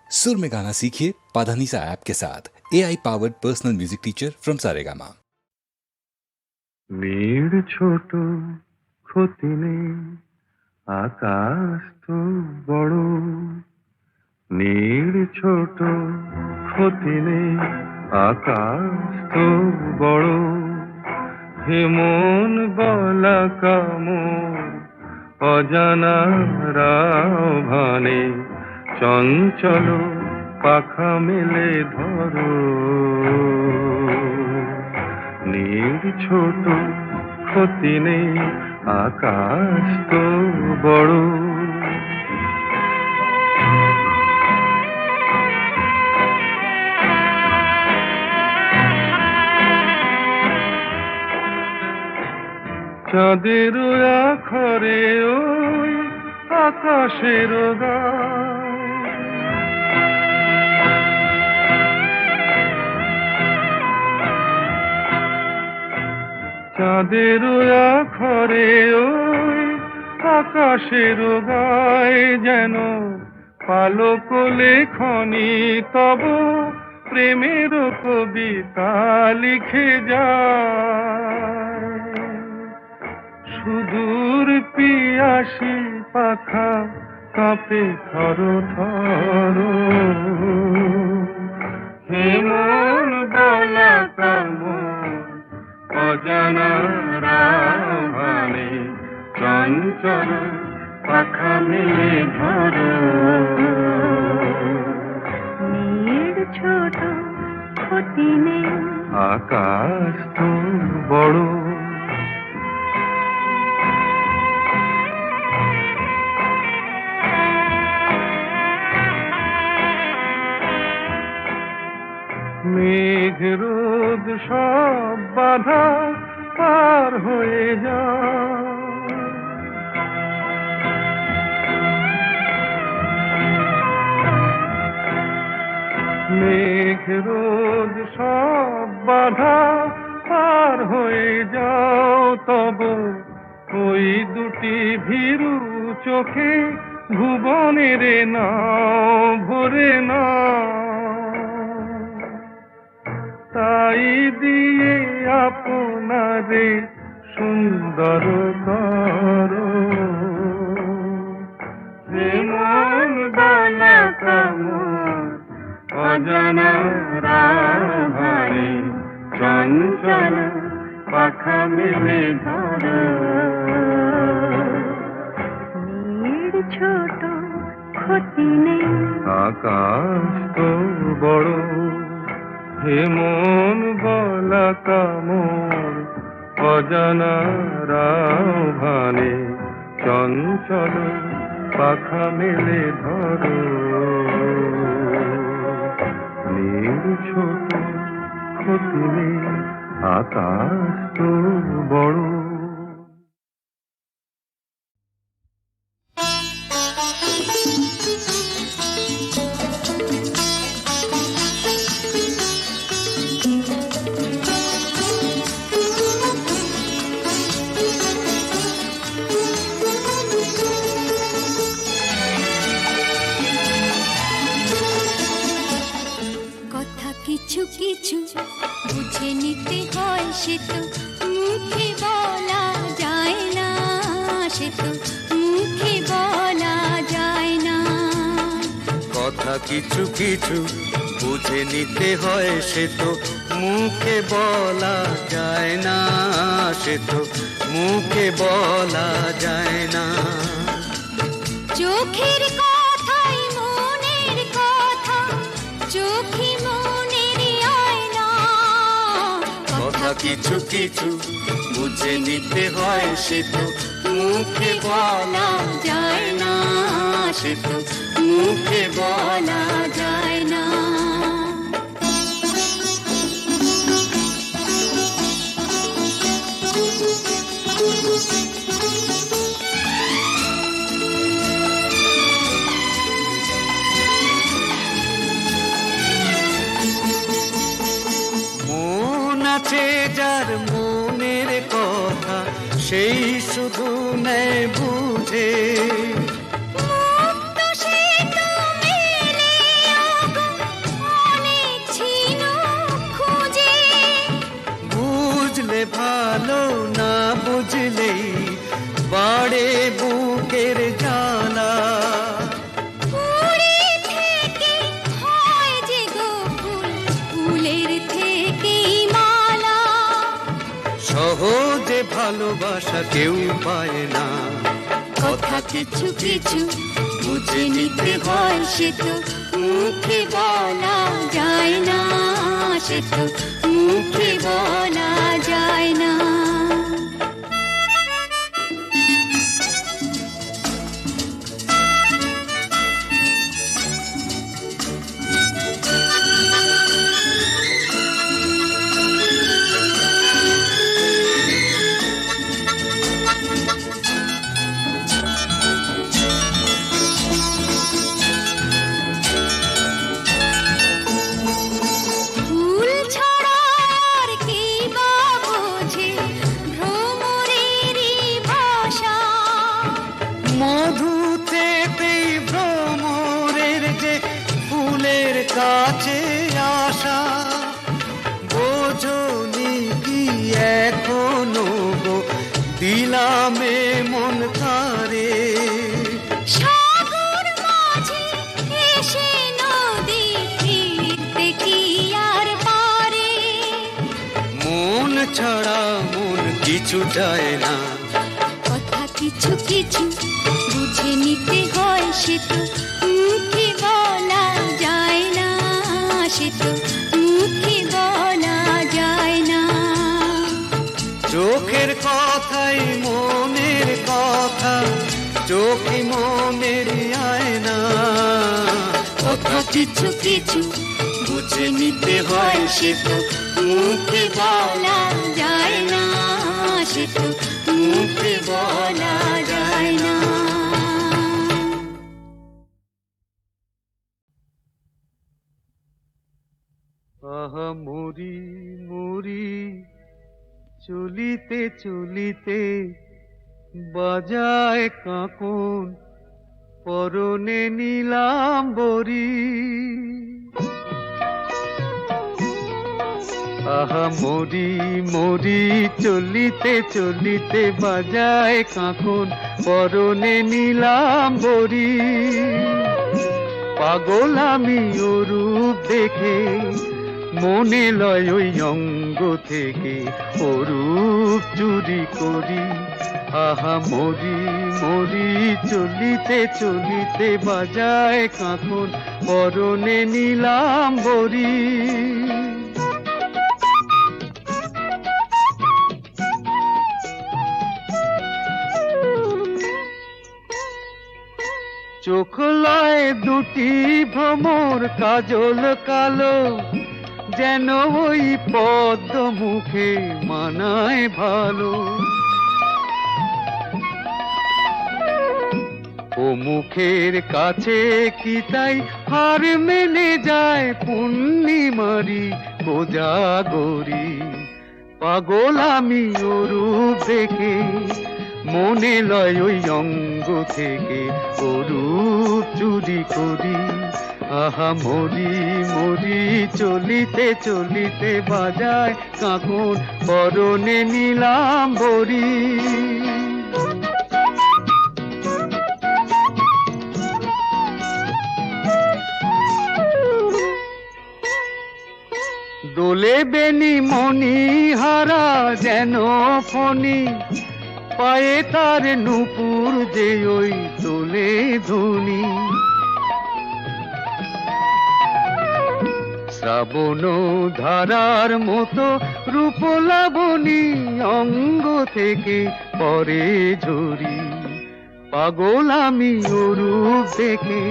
सुर में गाना सीखिए पाधानीसा ऐप के साथ AI powered personal music teacher from Saregama. মেয়ের ছোট ক্ষতি নেই, আকাশ তো বড়। মেয়ের ছোট ক্ষতি নেই, আকাশ তো বড়। হেমন গলা কামড় অজানা রাভানে, চঞ্চল পাখা মেলে ধরো। নীর ছোট ক্ষতি নেই, আকাশ তো বড়। চাঁদের আখরে ওই আকাশের গায়, চাঁদের আখরে ওই আকাশের গায়, যেন পালক লেখনি তব প্রেমের কবিতা লিখে যায়। সুদূর পিয়াসী পাখা কাঁপে থর থর, হেমন গলা কামড় অজানা রাভানে, চঞ্চল পাখা মেলে ধরো। মেয়ের ছোট ক্ষতি নেই, আকাশ তো বড়। মেঘ রোদ সব বাধা পার হয়ে যায়, মেঘ রোদ সব বাধা পার হয়ে যাও। তব ওই দুটি ভীরু চোখে ভুবনের নাও ভরে না, তাই দিয়ে আপনারে সুন্দর করো। হেমন গলা কামড় অজানা রাভানে, চঞ্চল পাখা মেলে ধরো। মেয়ের ছোট ক্ষতি নেই, আকাশ তো বড়। হেমন গলা কামড় অজানা রাভানে, চঞ্চল পাখা মেলে ধরো। নীর ছোট ক্ষতি নেই, আকাশ তো বড়। কিছু কিছু বুঝে নিতে হয়, সে তো মুখে বলা যায় না, সে তো মুখে বলা যায় না। কথা কিছু কিছু বুঝে নিতে হয়, সে তো মুখে বলা যায় না, সে তো মুখে বলা যায় না। চোখের কথাই মনের কথা, চোখে মনের আয়না। কথা কিছু কিছু বুঝে নিতে হয়, সে তো মুখে বলা যায় না, সে তো মুখে বলা যায় না। মন আছে যার মনের কথা, সেই শুধু নেয় বুঝে। মুক্ত সে তো মেলে ভালোবাসা কেউ পায় না। কথা কিছু কিছু বুঝে নিতে হয় সে তো মুখে বলা যায় না, সে তো মুখে বলা যায় না। কাছে আসা বোঝনি কি এখনো গো দিলামে মন কারে। সাগর মাঝে এসে নদী ফিরতে কি আর পারে। মন ছাড়া মন কিছু চায় না। কথা কিছু কিছু বুঝে নিতে হয় সে তো মুখে বলা যায় না, সে তো মুখে বলা যায় না। চোখের কথাই মনের কথা, চোখে মনের আয়না। কথা কিছু কিছু বুঝে নিতে হয় সে তো মুখে বলা যায় না, সে তো মুখে বলা যায় না। আহা মরি মরি চলিতে চলিতে বাজায় কাঁকন পরনে নিলাম বরি। আহা মরি মরি চলিতে চলিতে বাজায় কাঁকন পরনে নিলাম বরি। পাগল আমি ও রূপ দেখে মনে লয় ওই অঙ্গ থেকে ও রূপ চুরি করি। আহা মরি মরি চলিতে চলিতে বাজায় কাঁকন পরনে নিলাম বরি। চোখ লয় দুটি ভ্রমর কাজল কালো, যেন ওই পদ্ম মুখে মানায় ভালো। ও মুখের কাছে কি তাই হার মেনে যায় পূর্ণিমারি কোজাগরি। পাগল আমি ও রূপ দেখে মনে লয় ওই অঙ্গ থেকে ও রূপ চুরি করি। আহা মরি মরি চলিতে চলিতে বাজায় কাঁকন পরনে নিলাম বরি। দোলে বেনি মনি হারা যেন ফণি, পায়ে তার নূপুর যে ওই তোলে ধুনি। শ্রাবণ ধারার মতো রূপ লাবণী অঙ্গ থেকে পরে ঝরি। পাগল আমি ও রূপ দেখে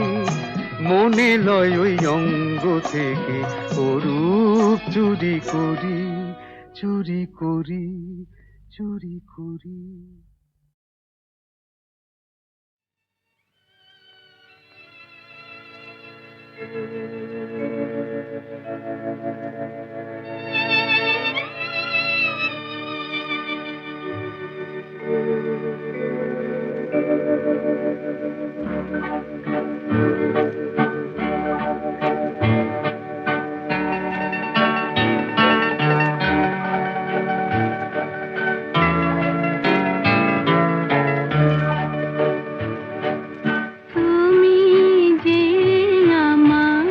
মনে লয় ওই অঙ্গ থেকে ও রূপ চুরি করি, চুরি করি, চুরি করি। তুমি যে আমার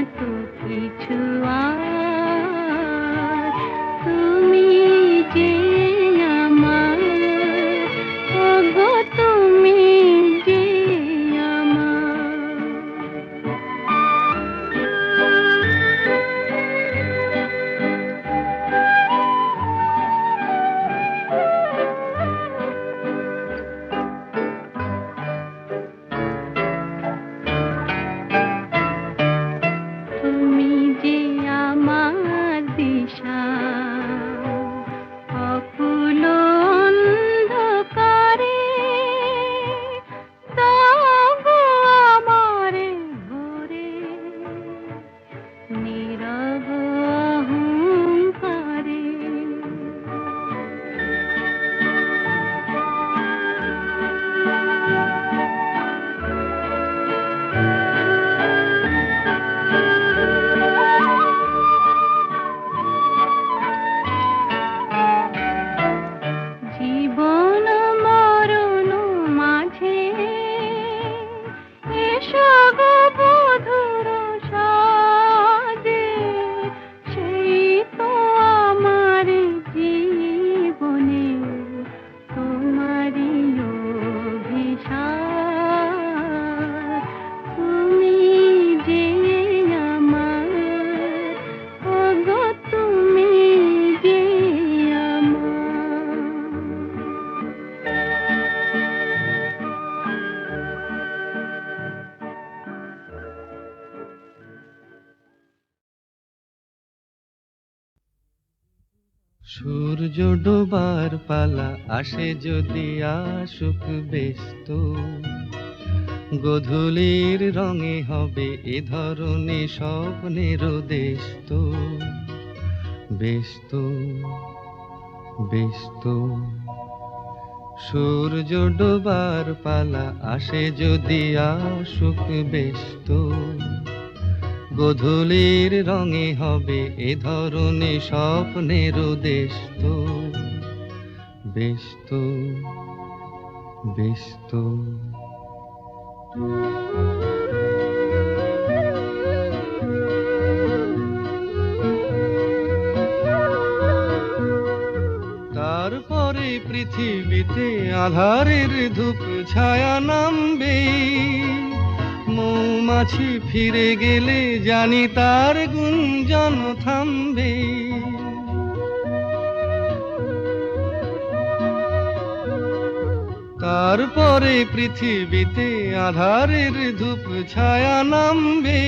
এত কিছু আর তুমি যে আমার, ওগো তুমি যে আমার। তুমি যে আমার দিশা, অকুল অন্ধকারে দাও গো আমারে ভরে, নীরব অহংকারে। জীবন মরণ মাঝে এসো গো বধুর সাজে, সেই তো আমার জীবনে তোমারই অভিশাপ। তুমি যে আমার, ওগো তুমি যে আমার। সূর্য ডোবার পালা আসে যদি আসুক ব্যস্ত, গোধূলির রঙে হবে এ ধরনে স্বপ্নের দেশ তো। ব্যস্ত ব্যস্ত সূর্য ডোবার পালা আসে যদি আসুক ব্যস্ত, গোধূলির রঙে হবে এ ধরনে স্বপ্নের দেশ তো। ব্যস্ত ব্যস্ত তারপরে পৃথিবীতে আধারের ধূপ ছায়া নামবে, মৌমাছি ফিরে গেলে জানি তার গুঞ্জন থামবে। তারপরে পৃথিবীতে আধারের ধূপ ছায়া নামবে,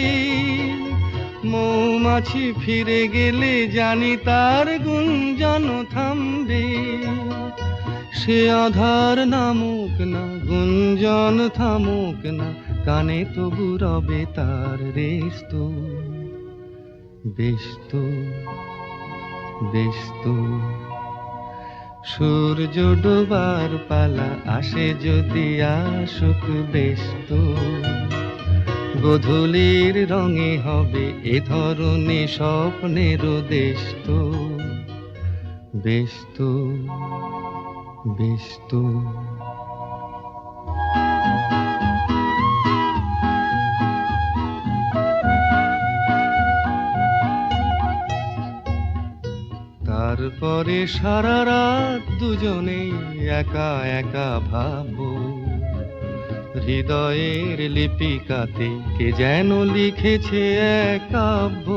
মৌমাছি ফিরে গেলে জানি তার গুঞ্জন থামবে। সে আধার নামুক না, গুঞ্জন থামুক না, কানে তবু রবে তার রেশ তো। ব্যস্ত ব্যস্ত সূর্য ডোবার পালা আসে যদি আসুক ব্যস্ত, গোধূলির রঙে হবে এ ধরনে স্বপ্নের দেশ তো। ব্যস্ত ব্যস্ত তারপরে সারা রাত দুজনে একা একা ভাববো, হৃদয়ের লিপিকাতে কে যেন লিখেছে এক কাব্য।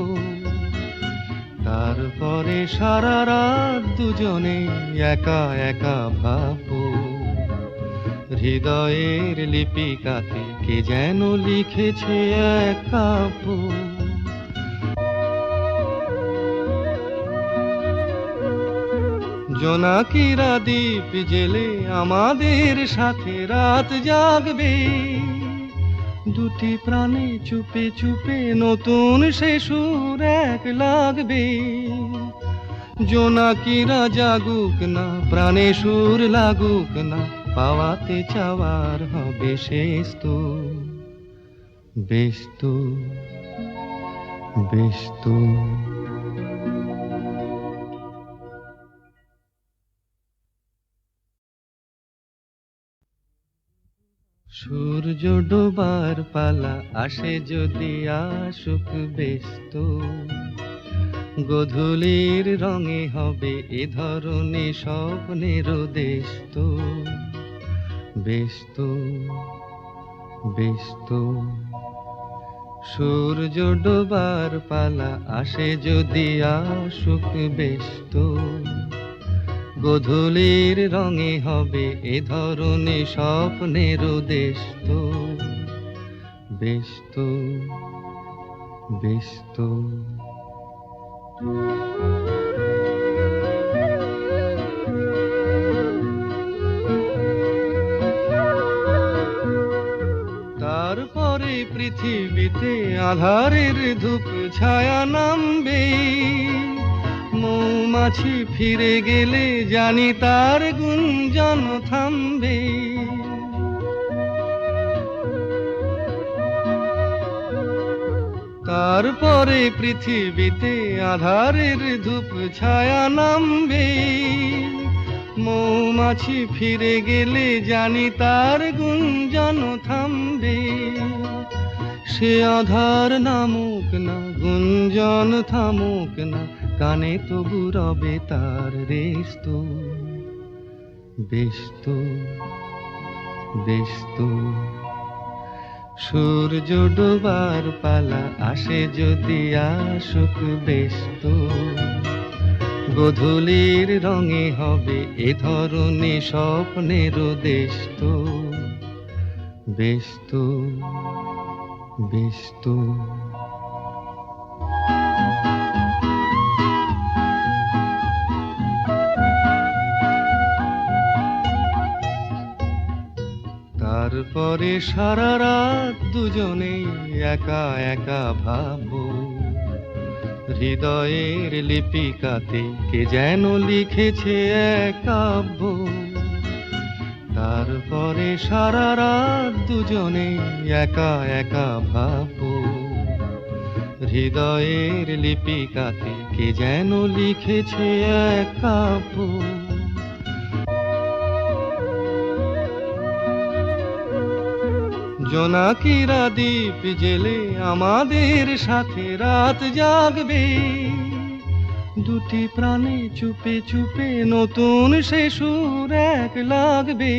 তারপরে সারা রাত দুজনে একা একা ভাববো, হৃদয়ের লিপিকাতে কে যেন লিখেছে এক কাব্য। জোনাকিরা দ্বীপ জেলে আমাদের সাথে রাত জাগবে, দুটি প্রাণে চুপে চুপে নতুন সে সুর এক লাগবে। জোনাকিরা জাগুক না, প্রাণে সুর লাগুক না, পাওয়াতে চাওয়ার হবে শেষ তো। ব্যস্ত ব্যস্ত সূর্য সূর্য ডোবার পালা আসে যদি আসুক ব্যস্ত, গোধূলির রঙে হবে এ ধরনে স্বপ্নের দেশ তো, ব্যস্ত ব্যস্ত। সূর্য ডোবার পালা আসে যদি আসুক ব্যস্ত, গোধূলির রঙে হবে এ ধরনে স্বপ্নের দেশ তো, ব্যস্ত ব্যস্ত। তারপরে পৃথিবীতে আধারের ধূপ ছায়া নামবে, মৌমাছি ফিরে গেলে জানি তার গুঞ্জন থামবে। তারপরে পৃথিবীতে আধারের ধূপ ছায়া নামবে, মৌমাছি ফিরে গেলে জানি তার গুঞ্জন থামবে। সে আধার নামুক না, গুঞ্জন থামুক না, কানে তবু রবে তার রেশ তো, ব্যস্ত ব্যস্ত। সূর্য ডোবার পালা আসে যদি আসুক ব্যস্ত, গোধূলির রঙে হবে এ ধরনে স্বপ্নের দেশ তো, ব্যস্ত ব্যস্ত। তারপরে সারা রাত দুজনে একা একা ভাববো, হৃদয়ের লিপিকাতে কে যেন লিখেছে এক কাব্য। তারপরে সারা রাত দুজনে একা একা ভাববো, হৃদয়ের লিপিকাতে কে যেন লিখেছে এক কাব্য। জোনাকিরা দ্বীপ জেলে আমাদের সাথে রাত জাগবে, দুটি প্রাণে চুপে চুপে নতুন সে সুর এক লাগবে।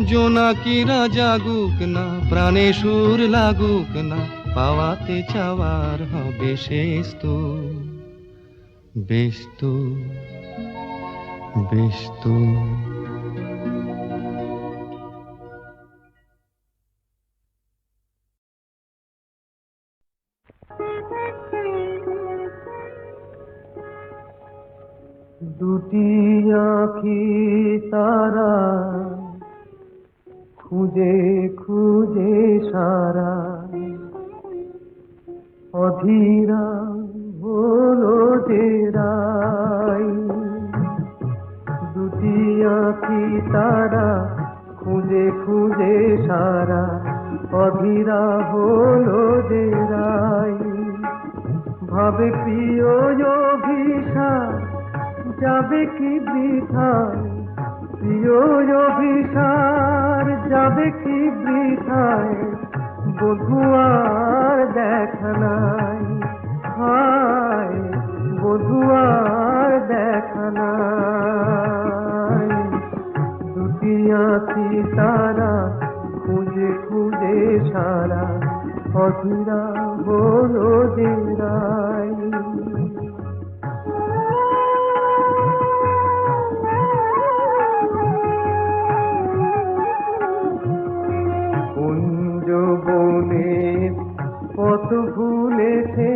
জোনাকিরা জাগুক না, প্রাণে সুর লাগুক না, পাওয়াতে চাওয়ার হবে শেষ তো, ব্যস্ত ব্যস্ত। দুটি আঁখি তারা খুঁজে খুঁজে সারা, অধীরা হলো যে রাই। দুটি আঁখি তারা খুঁজে খুঁজে সারা, অধীরা হলো যে রাই। ভাবে প্রিয় অভিশাপ যাবে কি বৃথায়, প্রিয় অভিসার যাবে কি বৃথায়, বধুয়ার দেখা নাই, হায় বধুয়ার দেখা নাই। দুটি আঁখি তারা খুঁজে খুঁজে সারা, অধীরা হলো যে রাই। বনের পথ ভুলেছে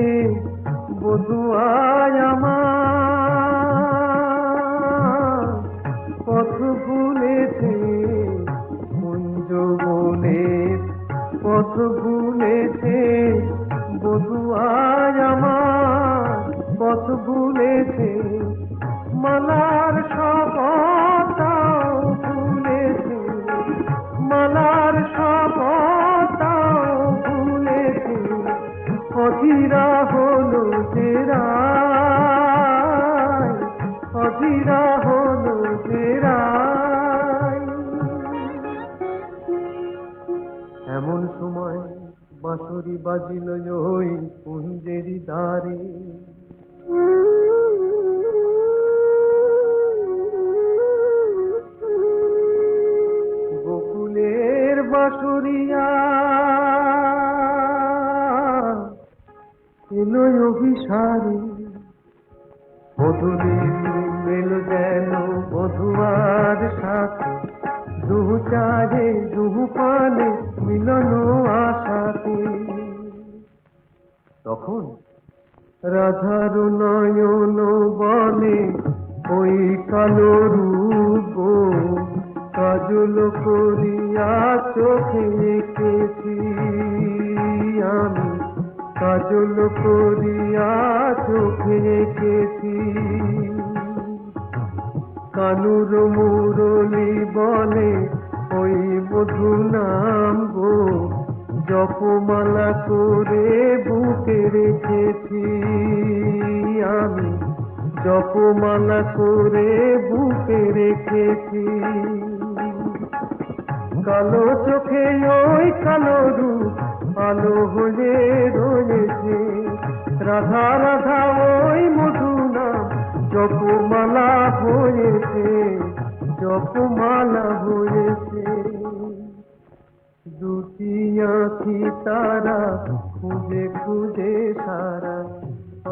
বধুয়ায় আমার, পথ ভুলেছে কুঞ্জ বনের পথ ভুলেছে বধুয়ায় আমার, পথ ভুলেছে মালার শপথটাও ভুলেছে, মালার শপথটাও ভুলেছে, অধীরা হলো যে রাই, অধীরা হলো যে রাই। বাঁশরি বাজিল ওই কুঞ্জেরি দ্বারে। গোকুলের বাঁশরিয়া এলো অভিসারে, মধুরে মেল যেন মধুয়ার সাথে, দুহু চারে দুহু পানে মিলন আশাতে। তখন রাধার নয়ন বলে ওই কালো রূপ কাজল করিয়া চোখে এঁকেছি আমি, কাজল করিয়া চোখে এঁকেছি। কানুর মুরলি বলে ওই মধু নাম গো, জপমালা করে বুকে রেখেছি আমি, জপমালা করে বুকে রেখেছি। কালো চোখে ওই কালো রূপ আলো হয়ে রয়েছে, রাধা রাধা ওই মধু নাম জপমালা হয়েছে, জপমালা হয়েছে। দুটি আঁখি তারা খুঁজে খুঁজে সারা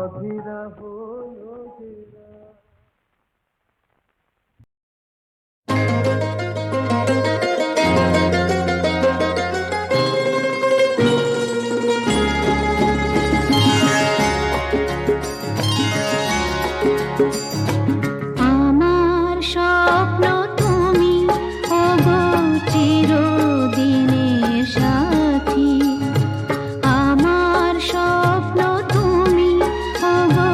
অধীরা হলো ঘেরা। আমার স্বপ্ন তুমি ওগো চিরদিনের সাথী, আমার স্বপ্ন তুমি ওগো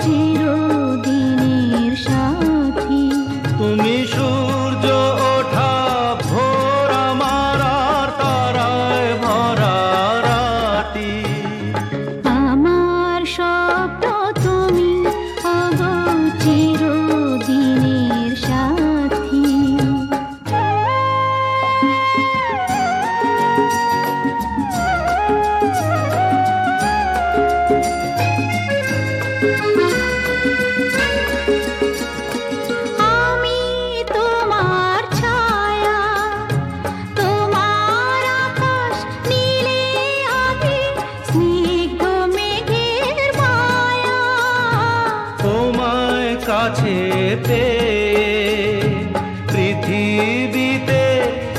চিরদিনের সাথী। তুমি সূর্য ওঠা ভোর আমার আর তারায় ভরা রাতি, আমার স্বপ্ন তুমি ওগো চিরদিনের সাথী। আমি তোমার ছায়া, তোমার আকাশ নীলে আভি, স্নিগ্ধ মেঘের মায়া। তোমায় কাছে পেয়ে পৃথিবীতে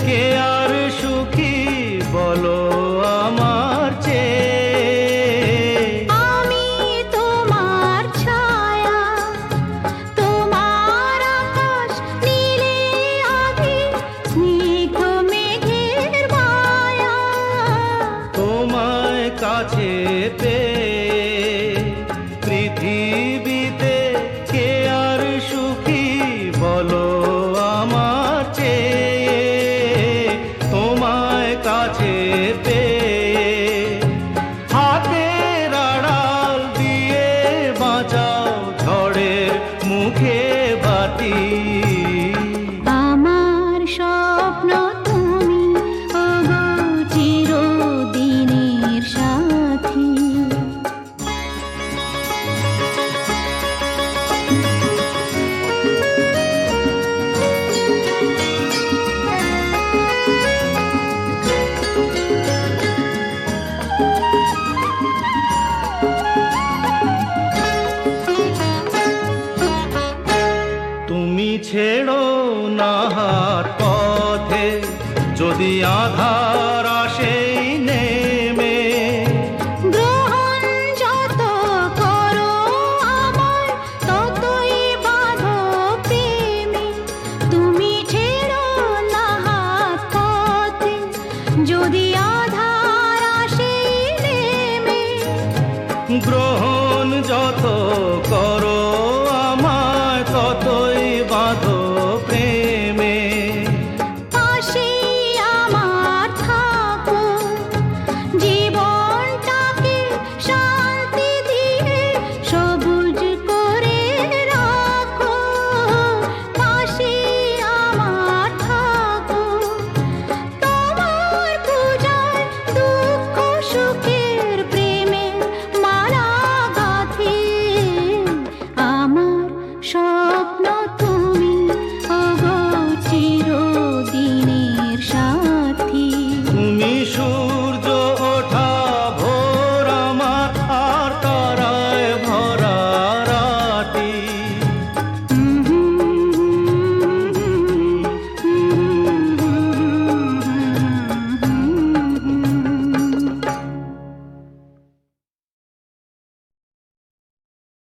কে আর সুখী বলো আমার চেয়ে। আমি তোমার ছায়া, তোমার আকাশ নীলে আভি, স্নিগ্ধ মেঘের মায়া। তোমায় কাছে পেয়ে পৃথিবীতে কে আর সুখী বলো আমার চেয়ে। তোমায় কাছে পেয়ে হাতের আড়াল দিয়ে বাঁচাও ঝড়ের মুখে বাতি। আমার স্বপ্ন তুমি ওগো চিরদিনের সাথী। তুমি ছেড়ো না হাত পথে, যদি আধার আসে নেমে। গ্রহণ যত করো আমার, ততই বাঁধো প্রেমে। তুমি ছেড়ো না হাত পথে, যদি আধার আসে নেমে। গ্রহণ যত করো